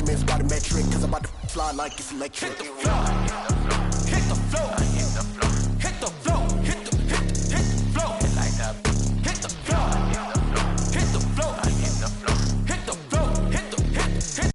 measurements by the metric, cause I'm about to fly like it's electric. Hit the floor, hit the floor, hit the floor, hit the floor, hit the floor, like that. Hit the floor, hit the floor, hit the floor, hit the floor, hit the hit.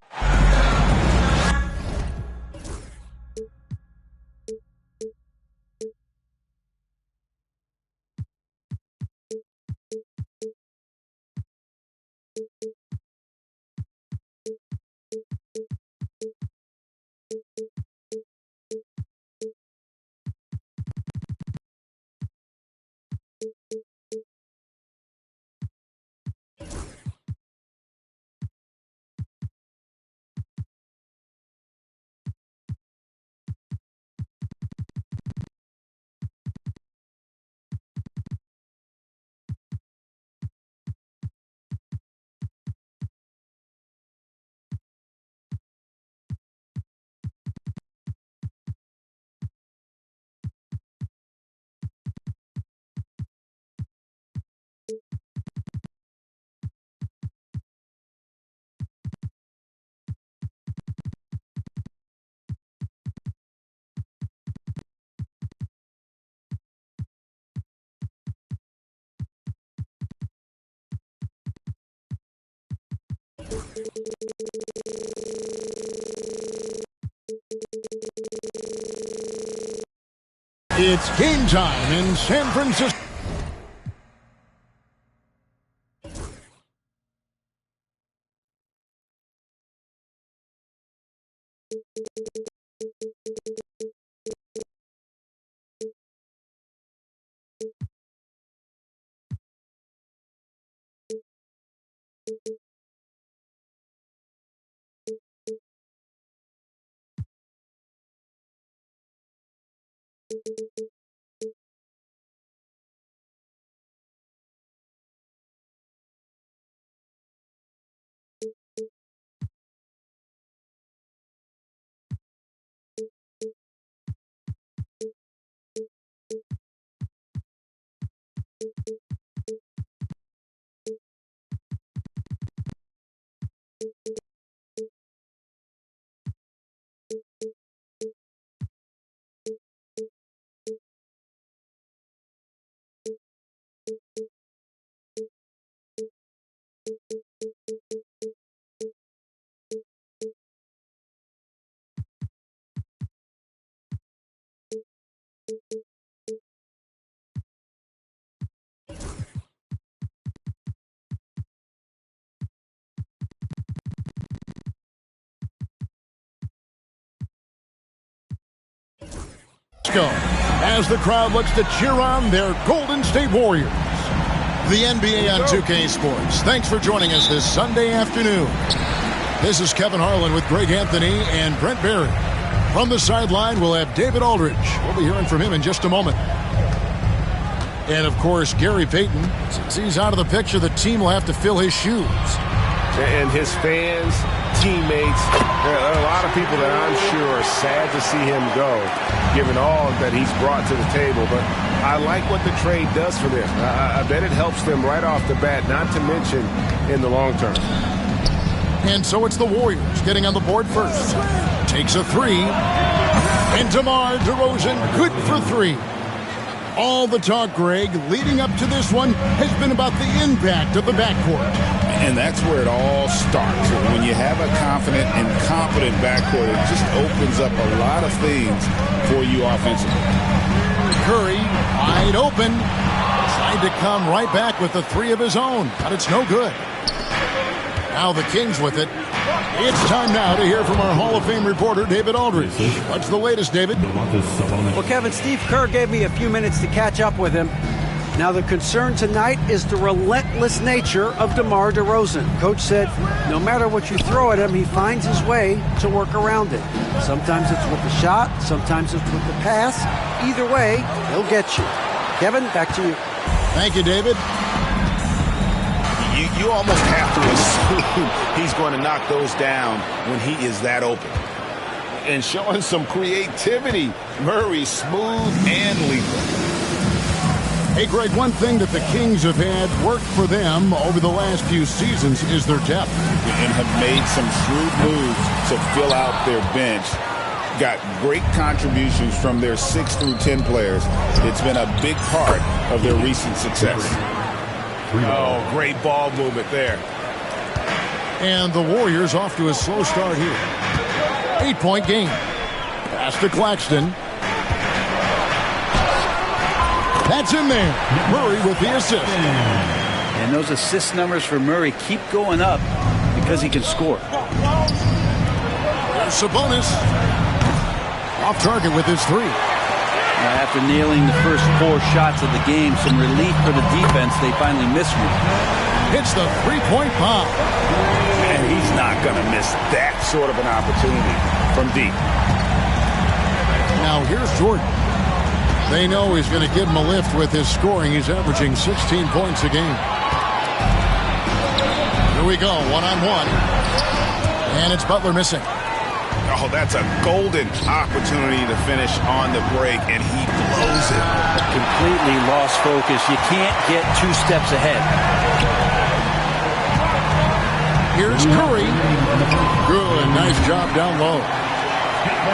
It's game time in San Francisco. As the crowd looks to cheer on their Golden State Warriors. The NBA on 2K Sports. Thanks for joining us this Sunday afternoon. This is Kevin Harlan with Greg Anthony and Brent Barry. From the sideline, we'll have David Aldridge. We'll be hearing from him in just a moment. And, of course, Gary Payton. Since he's out of the picture, the team will have to fill his shoes. And his fans, teammates, there are a lot of people that I'm sure are sad to see him go, given all that he's brought to the table. But I like what the trade does for them. I bet it helps them right off the bat, not to mention in the long term. And so it's the Warriors getting on the board first. Takes a three. And DeMar DeRozan, good for three. All the talk, Greg, leading up to this one has been about the impact of the backcourt. And that's where it all starts. When you have a confident and competent backcourt, it just opens up a lot of things for you offensively. Curry, wide open. Tried to come right back with the three of his own, but it's no good. Now the Kings with it. It's time now to hear from our Hall of Fame reporter, David Aldridge. What's the latest, David? Well, Kevin, Steve Kerr gave me a few minutes to catch up with him. Now, the concern tonight is the relentless nature of DeMar DeRozan. Coach said no matter what you throw at him, he finds his way to work around it. Sometimes it's with the shot, sometimes it's with the pass. Either way, he'll get you. Kevin, back to you. Thank you, David. You almost have to assume he's going to knock those down when he is that open. And showing some creativity. Murray smooth and lethal. Hey, Greg, one thing that the Kings have had work for them over the last few seasons is their depth. And have made some shrewd moves to fill out their bench. Got great contributions from their 6 through 10 players. It's been a big part of their recent success. Oh, great ball movement there. And the Warriors off to a slow start here. 8-point game. Pass to Claxton. That's in there. Murray with the assist. And those assist numbers for Murray keep going up because he can score. There's Sabonis. Off target with his 3. Now, after nailing the first 4 shots of the game, some relief for the defense. They finally missed one. Hits the 3-point bomb. And he's not going to miss that sort of an opportunity from deep. Now here's Jordan. They know he's going to give him a lift with his scoring. He's averaging 16 points a game. Here we go, one-on-one. And it's Butler missing. Oh, that's a golden opportunity to finish on the break, and he blows it. Completely lost focus. You can't get 2 steps ahead. Here's Curry. Good, nice job down low.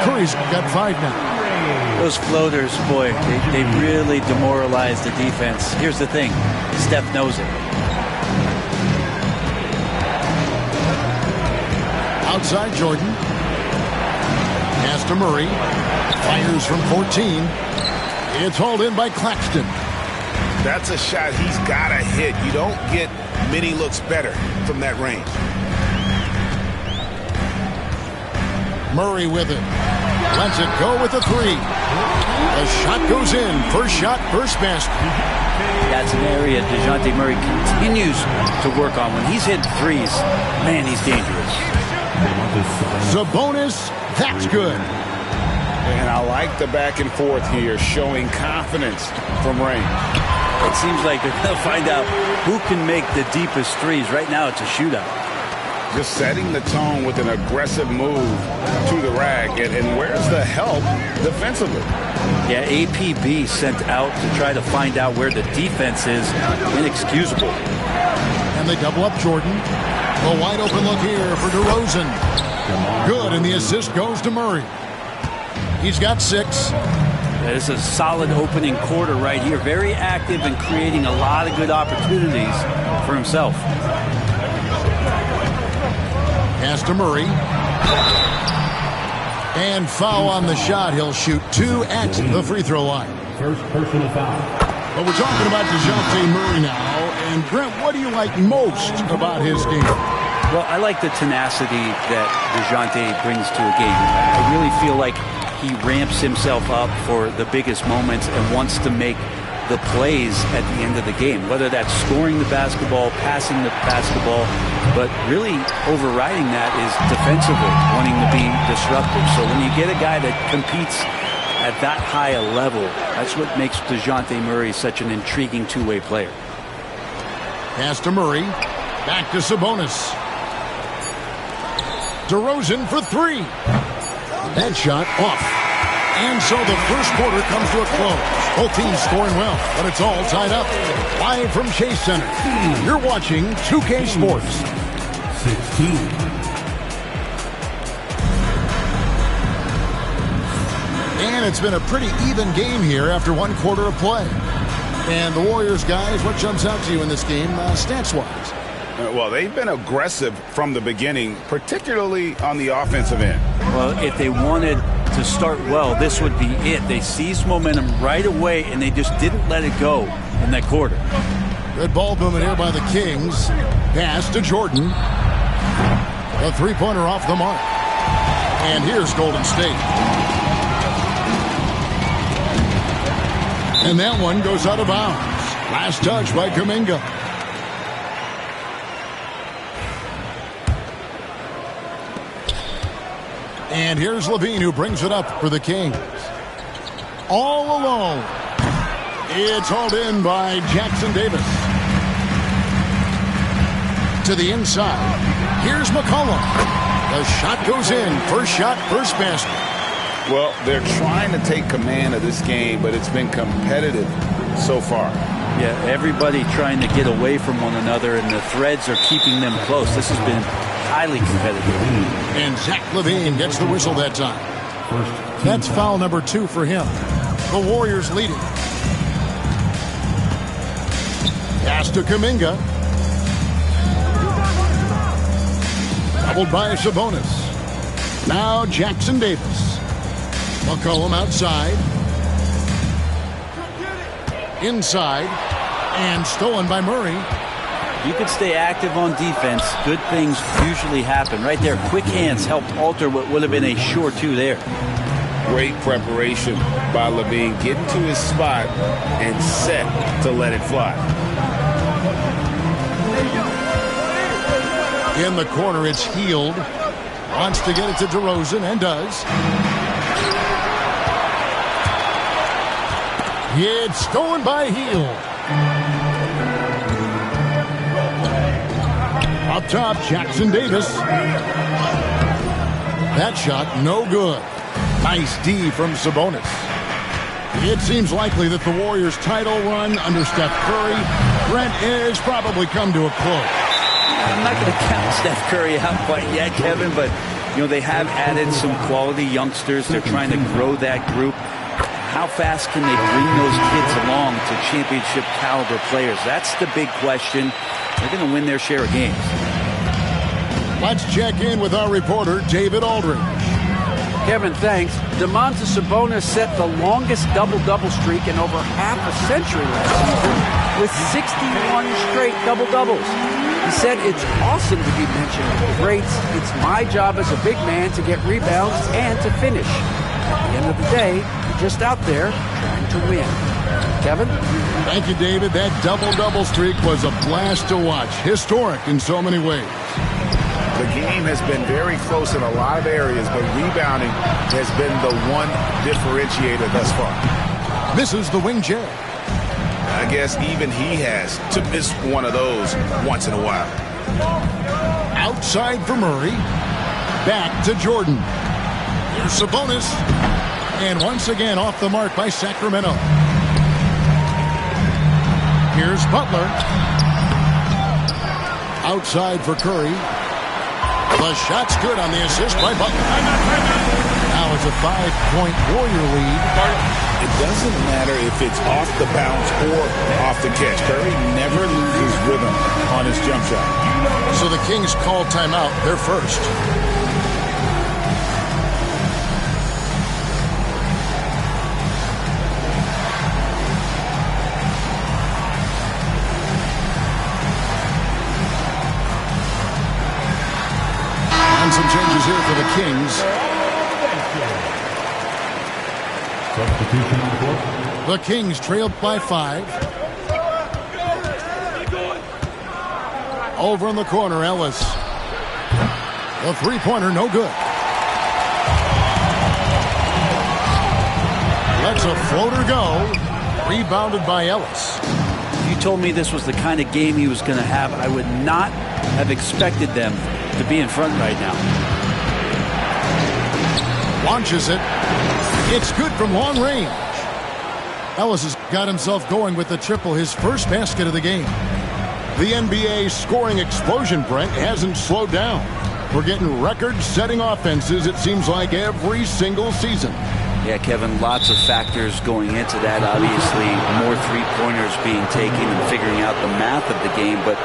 Curry's got 5 now. Those floaters, boy, they really demoralize the defense. Here's the thing. Steph knows it. Outside Jordan. Pass to Murray. Fires from 14. It's hauled in by Claxton. That's a shot he's got to hit. You don't get many looks better from that range. Murray with it. Lets it go with the 3. The shot goes in. First shot, first basket. That's an area DeJounte Murray continues to work on. When he's hitting threes, man, he's dangerous. Sabonis, that's good. And I like the back and forth here, showing confidence from range. It seems like they're going to find out who can make the deepest threes. Right now, it's a shootout. Just setting the tone with an aggressive move to the rack. And where's the help defensively? Yeah, APB sent out to try to find out where the defense is. Inexcusable. And they double up Jordan. A wide open look here for DeRozan. Good, and the assist goes to Murray. He's got 6. It's a solid opening quarter right here. Very active and creating a lot of good opportunities for himself. Pass to Murray. And foul on the shot. He'll shoot 2 at the free throw line. First personal foul. But we're talking about DeJounte Murray now. And Brent, what do you like most about his game? Well, I like the tenacity that DeJounte brings to a game. I really feel like he ramps himself up for the biggest moments and wants to make the plays at the end of the game, whether that's scoring the basketball, passing the basketball, but really overriding that is defensively wanting to be disruptive. So when you get a guy that competes at that high a level, that's what makes DeJounte Murray such an intriguing two-way player. Pass to Murray. Back to Sabonis. DeRozan for 3. That shot off. And so the first quarter comes to a close. Both teams scoring well, but it's all tied up. Live from Chase Center, you're watching 2K Sports. 16. And it's been a pretty even game here after 1 quarter of play. And the Warriors, guys, what jumps out to you in this game, stats-wise? Well, they've been aggressive from the beginning, particularly on the offensive end. Well, if they wanted to start well, this would be it. They seized momentum right away, and they just didn't let it go in that quarter. Good ball movement here by the Kings. Pass to Jordan. A 3-pointer off the mark. And here's Golden State. And that one goes out of bounds. Last touch by Kuminga. And here's Levine, who brings it up for the Kings. All alone. It's hauled in by Jackson Davis. To the inside. Here's McCollum. The shot goes in. First shot, first basket. Well, they're trying to take command of this game, but it's been competitive so far. Yeah, everybody trying to get away from one another, and the threads are keeping them close. This has been highly competitive. And Zach LaVine gets the whistle that time. That's foul number 2 for him. The Warriors leading. Pass to Kuminga. Doubled by Sabonis. Now Jackson Davis. McCollum outside. Inside. And stolen by Murray. You could stay active on defense. Good things usually happen. Right there, quick hands helped alter what would have been a short 2 there. Great preparation by LaVine, getting to his spot and set to let it fly. In the corner, it's Hield. Wants to get it to DeRozan and does. It's stolen by Hield. Up top, Jackson Davis. That shot, no good. Nice D from Sabonis. It seems likely that the Warriors' title run under Steph Curry, Brent, is probably come to a close. I'm not going to count Steph Curry out quite yet, Kevin, but they have added some quality youngsters. They're trying to grow that group. How fast can they bring those kids along to championship caliber players? That's the big question. They're going to win their share of games. Let's check in with our reporter, David Aldridge. Kevin, thanks. Domantas Sabonis set the longest double-double streak in over half a century last season with 61 straight double-doubles. He said it's awesome to be mentioned with the greats. It's my job as a big man to get rebounds and to finish. At the end of the day, you're just out there trying to win. Kevin? Thank you, David. That double-double streak was a blast to watch. Historic in so many ways. The game has been very close in a lot of areas, but rebounding has been the one differentiator thus far. Misses the wing chair. I guess even he has to miss one of those once in a while. Outside for Murray. Back to Jordan. Here's Sabonis. And once again off the mark by Sacramento. Here's Butler. Outside for Curry. The shot's good on the assist by Butler. Now it's a 5-point Warrior lead. It doesn't matter if it's off the bounce or off the catch. Curry never loses rhythm on his jump shot. So the Kings call timeout. They're first. And some changes here for the Kings. Substitution on the court. The Kings trailed by 5. Over in the corner, Ellis. The three-pointer, no good. Lets a floater go. Rebounded by Ellis. If you told me this was the kind of game he was going to have, I would not have expected them to be in front right now. Launches it. It's good from long range. Ellis has got himself going with the triple, his first basket of the game. The NBA scoring explosion, Brent, hasn't slowed down. We're getting record-setting offenses, it seems like, every single season. Yeah, Kevin, lots of factors going into that. Obviously, more three-pointers being taken and figuring out the math of the game. But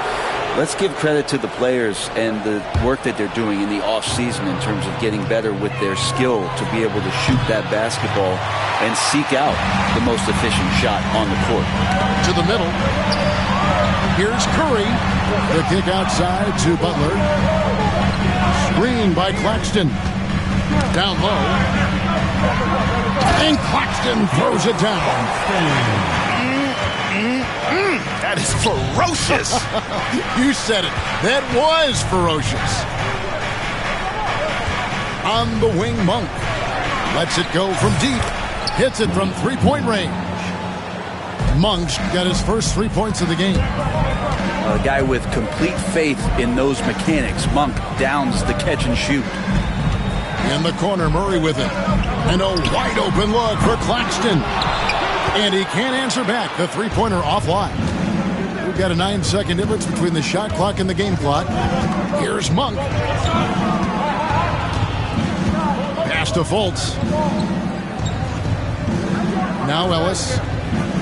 let's give credit to the players and the work that they're doing in the off-season in terms of getting better with their skill to be able to shoot that basketball and seek out the most efficient shot on the court. To the middle. Here's Curry. The kick outside to Butler. Screen by Claxton. Down low. And Claxton throws it down. That is ferocious. You said it. That was ferocious. On the wing, Monk. Lets it go from deep. Hits it from three-point range. Monk's got his first 3 points of the game. A guy with complete faith in those mechanics. Monk downs the catch and shoot. In the corner, Murray with it. And a wide open look for Claxton. And he can't answer back. The three-pointer offline. We've got a 9-second difference between the shot clock and the game clock. Here's Monk. Pass to Fultz. Now Ellis.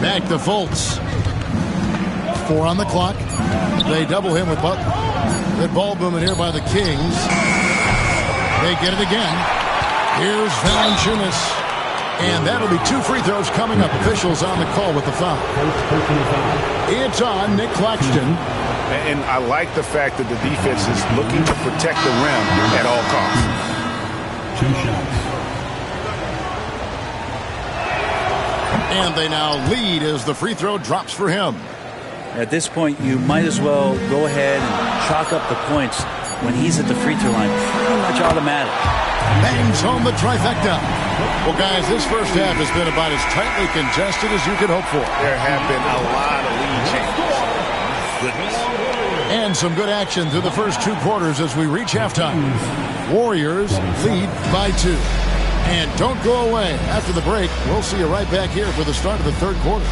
Back to Fultz. 4 on the clock. They double him with Butler. Good ball movement here by the Kings. They get it again. Here's Valanciunas. And that'll be 2 free throws coming up. Officials on the call with the foul. It's on Nick Claxton. And I like the fact that the defense is looking to protect the rim at all costs. 2 shots. And they now lead as the free throw drops for him. At this point, you might as well go ahead and chalk up the points when he's at the free throw line. Pretty much automatic. Bangs home the trifecta. Well, guys, this first half has been about as tightly contested as you could hope for. There have been a lot of lead changes. Goodness. And some good action through the first 2 quarters as we reach halftime. Warriors lead by 2. And don't go away. After the break, we'll see you right back here for the start of the third quarter.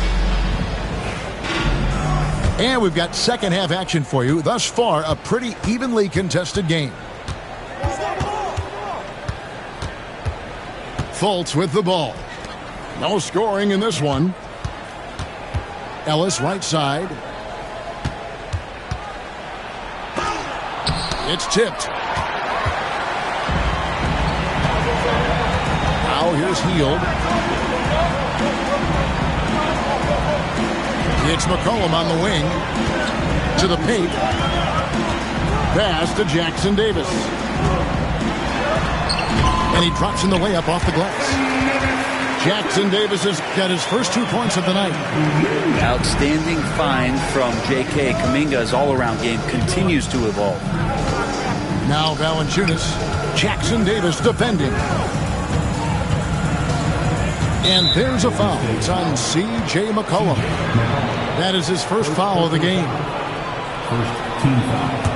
And we've got second half action for you. Thus far, a pretty evenly contested game. Fultz with the ball. No scoring in this one. Ellis right side. It's tipped. Now here's Hield. It's McCollum on the wing. To the paint. Pass to Jackson Davis. And he drops in the layup off the glass. Jackson Davis has got his first 2 points of the night. Outstanding find from J.K. Kuminga's all-around game continues to evolve. Now Valanciunas. Jackson Davis defending. And there's a foul. It's on C.J. McCollum. That is his first foul of the game. First team foul.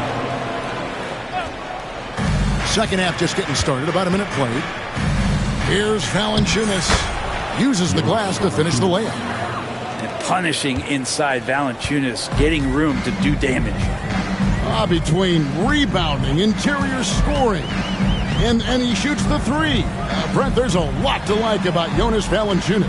Second half just getting started. About a minute played. Here's Valanciunas. Uses the glass to finish the layup. And punishing inside Valanciunas, getting room to do damage. Between rebounding, interior scoring, and he shoots the 3. Brent, there's a lot to like about Jonas Valanciunas.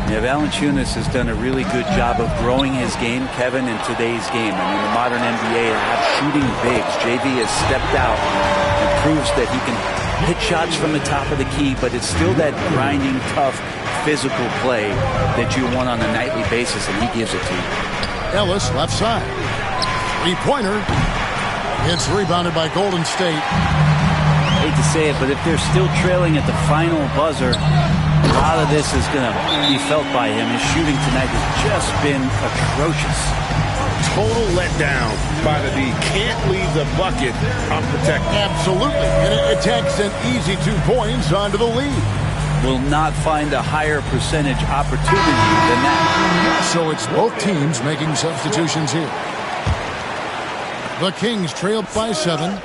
Yeah, Valanciunas has done a really good job of growing his game, Kevin, in today's game. I mean, the modern NBA have shooting bigs. JV has stepped out and proves that he can hit shots from the top of the key, but it's still that grinding, tough, physical play that you want on a nightly basis, and he gives it to you. Ellis, left side. 3-pointer. It's rebounded by Golden State. I hate to say it, but if they're still trailing at the final buzzer, a lot of this is going to be felt by him. His shooting tonight has just been atrocious. Total letdown by the D. Can't leave the bucket unprotected. Absolutely. And it takes an easy 2 points onto the lead. Will not find a higher percentage opportunity than that. So it's both teams making substitutions here. The Kings trailed by 7.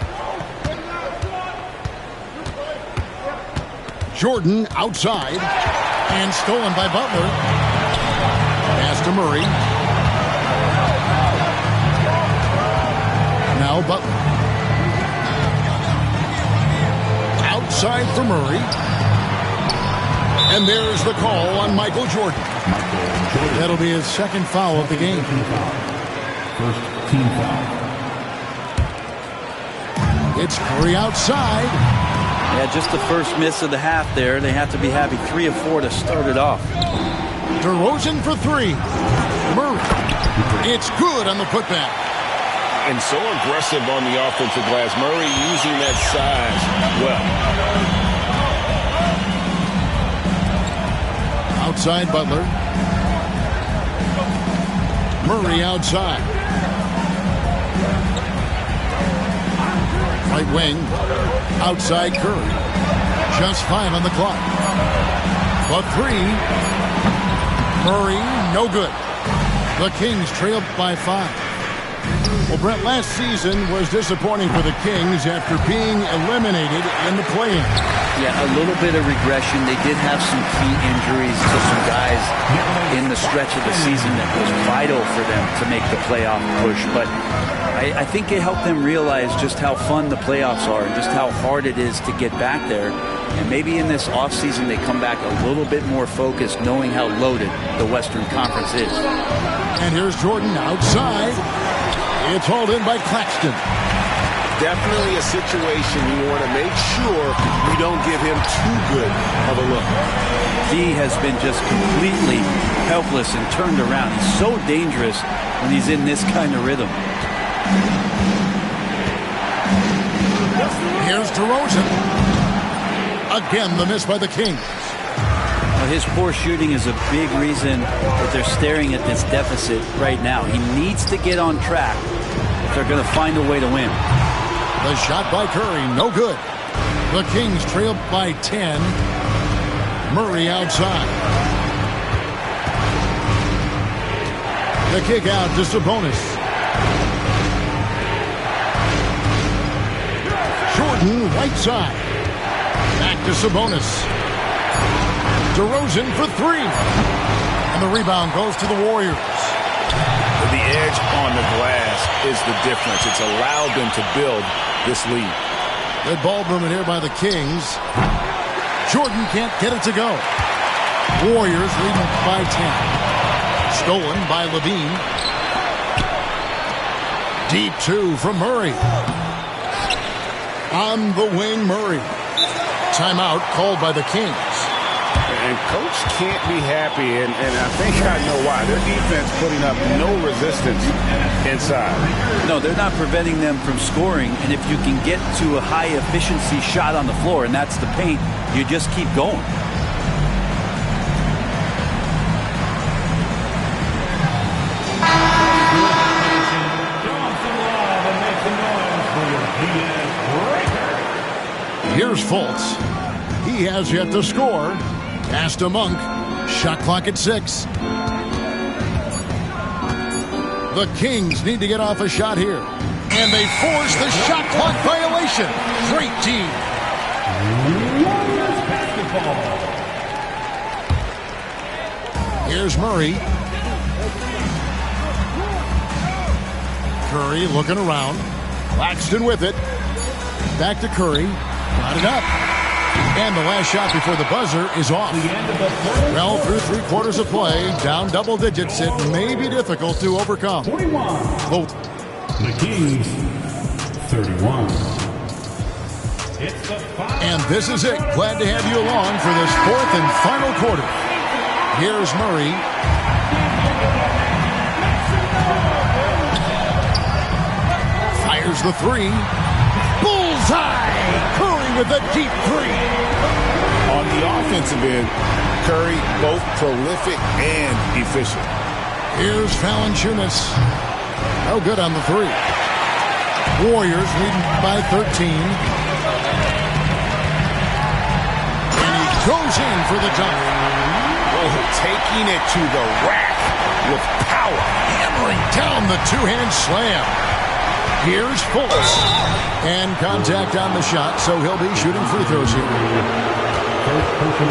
Jordan outside and stolen by Butler. Pass to Murray. Now Butler. Outside for Murray. And there's the call on Michael Jordan. That'll be his second foul of the game. First team foul. It's Curry outside. Yeah, just the first miss of the half there. They have to be happy. 3 of 4 to start it off. DeRozan for 3. Murray. It's good on the putback. And so aggressive on the offensive glass. Murray using that size well. Outside Butler. Murray outside. Right wing. Outside Curry. Just 5 on the clock. But 3. Murray, no good. The Kings trailed by 5. Well, Brett, last season was disappointing for the Kings after being eliminated in the play-in. Yeah, a little bit of regression. They did have some key injuries to some guys in the stretch of the season that was vital for them to make the playoff push. But I think it helped them realize just how fun the playoffs are and just how hard it is to get back there. And maybe in this offseason they come back a little bit more focused, knowing how loaded the Western Conference is. And here's Jordan outside. It's hauled in by Claxton. Definitely a situation you want to make sure you don't give him too good of a look. D has been just completely helpless and turned around. He's so dangerous when he's in this kind of rhythm. Here's DeRozan. Again, the miss by the Kings. Well, his poor shooting is a big reason that they're staring at this deficit right now. He needs to get on track if they're going to find a way to win. The shot by Curry, no good. The Kings trail by 10. Murray outside. The kick out to Sabonis. Jordan, right side. Back to Sabonis. DeRozan for three. And the rebound goes to the Warriors. The edge on the glass is the difference. It's allowed them to build this lead. Good ball movement here by the Kings. Jordan can't get it to go. Warriors leading by 10. Stolen by Levine. Deep two from Murray. On the wing, Murray. Timeout called by the Kings. And Coach can't be happy, and I think I know why. Their defense putting up no resistance inside. No, they're not preventing them from scoring, and if you can get to a high-efficiency shot on the floor, and that's the paint, you just keep going. Here's Fultz. He has yet to score. Pass to Monk. Shot clock at 6. The Kings need to get off a shot here. And they force the shot clock violation. Great team. Here's Murray. Curry looking around. Claxton with it. Back to Curry. Got it up. And the last shot before the buzzer is off. Well, through 3/4 of play, down double digits, it may be difficult to overcome. 41. Oh. The Kings, 31. And this is it. Glad to have you along for this fourth and final quarter. Here's Murray. Fires the three. Bullseye! Curry with a deep three. On the offensive end, Curry both prolific and efficient. Here's Valanciunas. No good on the three. Warriors leading by 13. And he goes in for the dunk. Oh, taking it to the rack with power. Hammering down the two-hand slam. Here's Fultz. And contact on the shot, so he'll be shooting free throws here.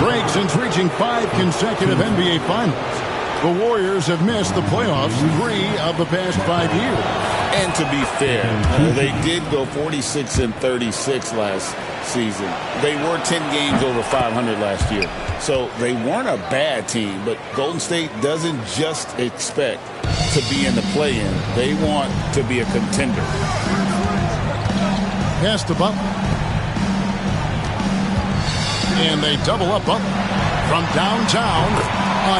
Break since reaching 5 consecutive NBA Finals. The Warriors have missed the playoffs 3 of the past 5 years. And to be fair, they did go 46-36 last season. They were 10 games over 500 last year. So they weren't a bad team, but Golden State doesn't just expect to be in the play-in. They want to be a contender. Pass to Butler. And they double up Butler. From downtown,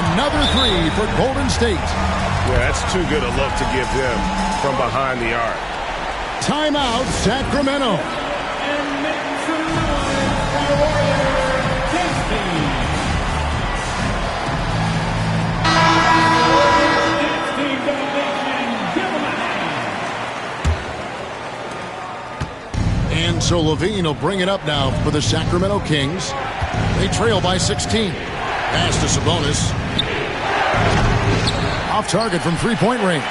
another three for Golden State. Yeah, that's too good a look to give them from behind the arc. Timeout, Sacramento. And so Levine will bring it up now for the Sacramento Kings. They trail by 16. Pass to Sabonis. Off target from three-point range.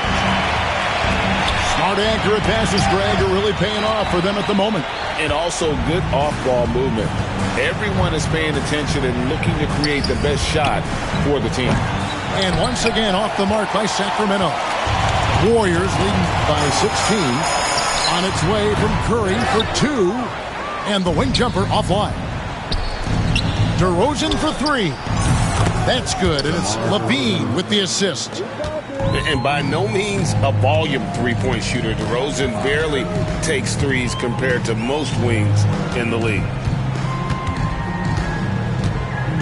Smart, accurate passes, Greg, are really paying off for them at the moment. And also good off-ball movement. Everyone is paying attention and looking to create the best shot for the team. And once again, off the mark by Sacramento. Warriors leading by 16. On its way from Curry for 2. And the wing jumper offline. DeRozan for 3. That's good, and it's Levine with the assist. And by no means a volume three-point shooter. DeRozan barely takes threes compared to most wings in the league.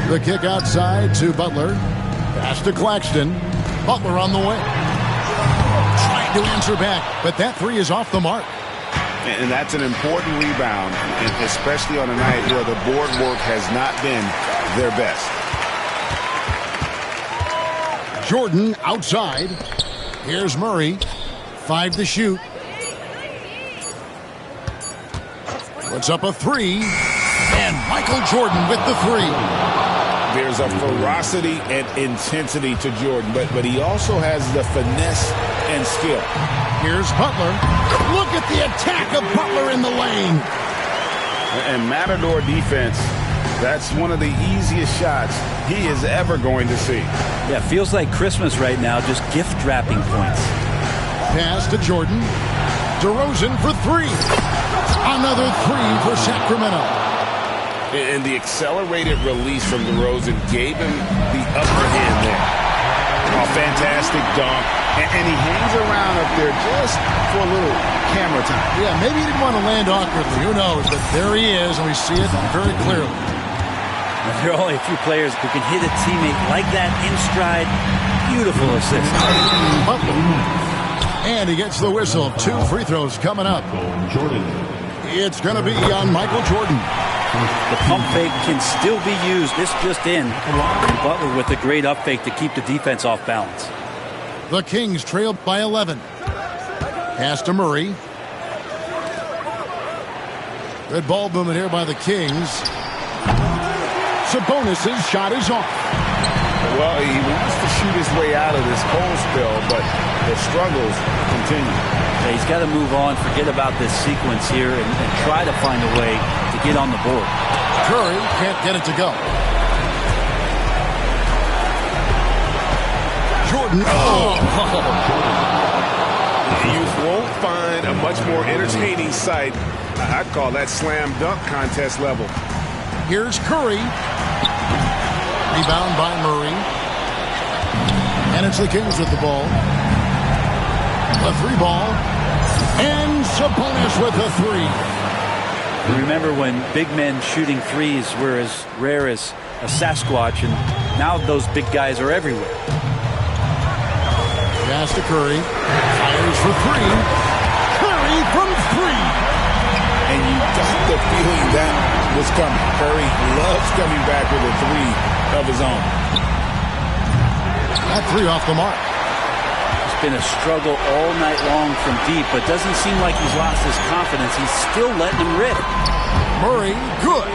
The kick outside to Butler. Pass to Claxton. Butler on the way. Trying to answer back, but that three is off the mark. And that's an important rebound, especially on a night where the board work has not been their best. Jordan outside. Here's Murray. 5 to shoot. Puts up a 3. And Michael Jordan with the 3. There's a ferocity and intensity to Jordan, but he also has the finesse and skill. Here's Butler. Look at the attack of Butler in the lane. And Matador defense, that's one of the easiest shots he is ever going to see. Yeah, feels like Christmas right now, just gift wrapping points. Pass to Jordan. DeRozan for 3. Another 3 for Sacramento. And the accelerated release from DeRozan gave him the upper hand there. A fantastic dunk. And he hangs around up there just for a little camera time. Yeah, maybe he didn't want to land awkwardly. Who knows? But there he is, and we see it very clearly. There are only a few players who can hit a teammate like that in stride. Beautiful assist. And he gets the whistle. 2 free throws coming up. It's going to be on Michael Jordan. The pump fake can still be used. This just in. And Butler with a great up fake to keep the defense off balance. The Kings trailed by 11. Pass to Murray. Good ball movement here by the Kings. Sabonis' shot is off. Well, he wants to shoot his way out of this cold spell, but the struggles continue. Yeah, he's got to move on, forget about this sequence here, and try to find a way to get on the board. Curry can't get it to go. Jordan. You won't find a much more entertaining sight. I'd call that slam dunk contest level. Here's Curry. Rebound by Murray. And it's the Kings with the ball. The 3 ball. And Sabonis with the 3. Remember when big men shooting threes were as rare as a Sasquatch, and now those big guys are everywhere. Pass to Curry. Fires for 3. Curry from 3. And you got the feeling that was coming. Curry loves coming back with a 3 of his own. That 3 off the mark. It's been a struggle all night long from deep, but doesn't seem like he's lost his confidence. He's still letting him rip. Murray, good.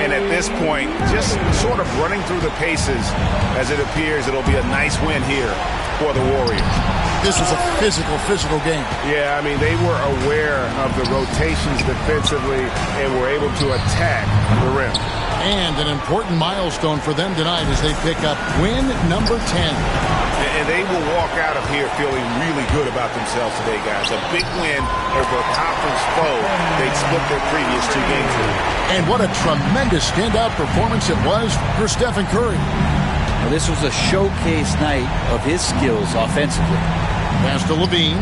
And at this point, just sort of running through the paces, as it appears it'll be a nice win here for the Warriors. This was a physical game. Yeah, I mean, they were aware of the rotations defensively and were able to attack the rim. And an important milestone for them tonight as they pick up win number 10. And they will walk out of here feeling really good about themselves today, guys. A big win over a conference foe they'd split their previous 2 games with. And what a tremendous standout performance it was for Stephen Curry. Well, this was a showcase night of his skills offensively. Pass to Levine,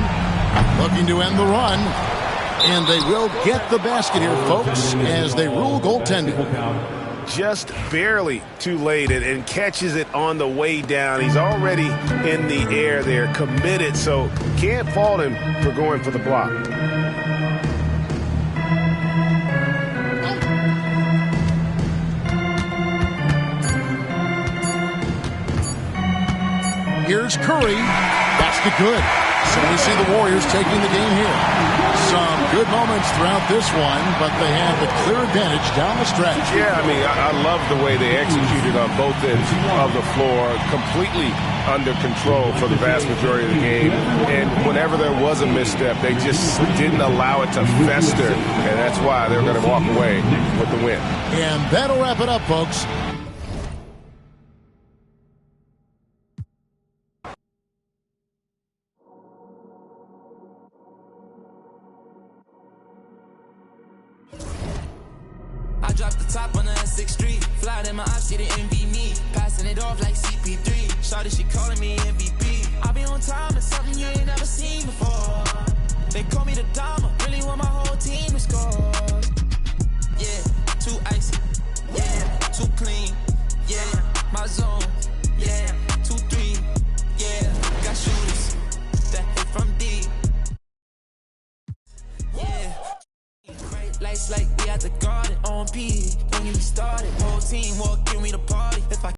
looking to end the run. And they will get the basket here, folks, as they rule goaltending. Just barely too late and catches it on the way down. He's already in the air there, committed, so can't fault him for going for the block. Here's Curry. That's the good. And we see the Warriors taking the game here. Some good moments throughout this one, but they have the clear advantage down the stretch. Yeah, I mean, I love the way they executed on both ends of the floor, completely under control for the vast majority of the game. And whenever there was a misstep, they just didn't allow it to fester. And that's why they're going to walk away with the win. And that'll wrap it up, folks. I dropped the top on the S6 Street. Fly in my ops, she didn't envy me. Passing it off like CP3. Shawty, she calling me MVP. I be on time, it's something you ain't never seen before. They call me the Dama, really want my whole team to score. Yeah, too icy. Yeah, too clean. Yeah, my zone. Yeah, 2-3. Yeah, got shooters that hit from deep. Yeah. Bright lights like we at the garden on P. Don't get me started. Whole team walk, give me the party. If I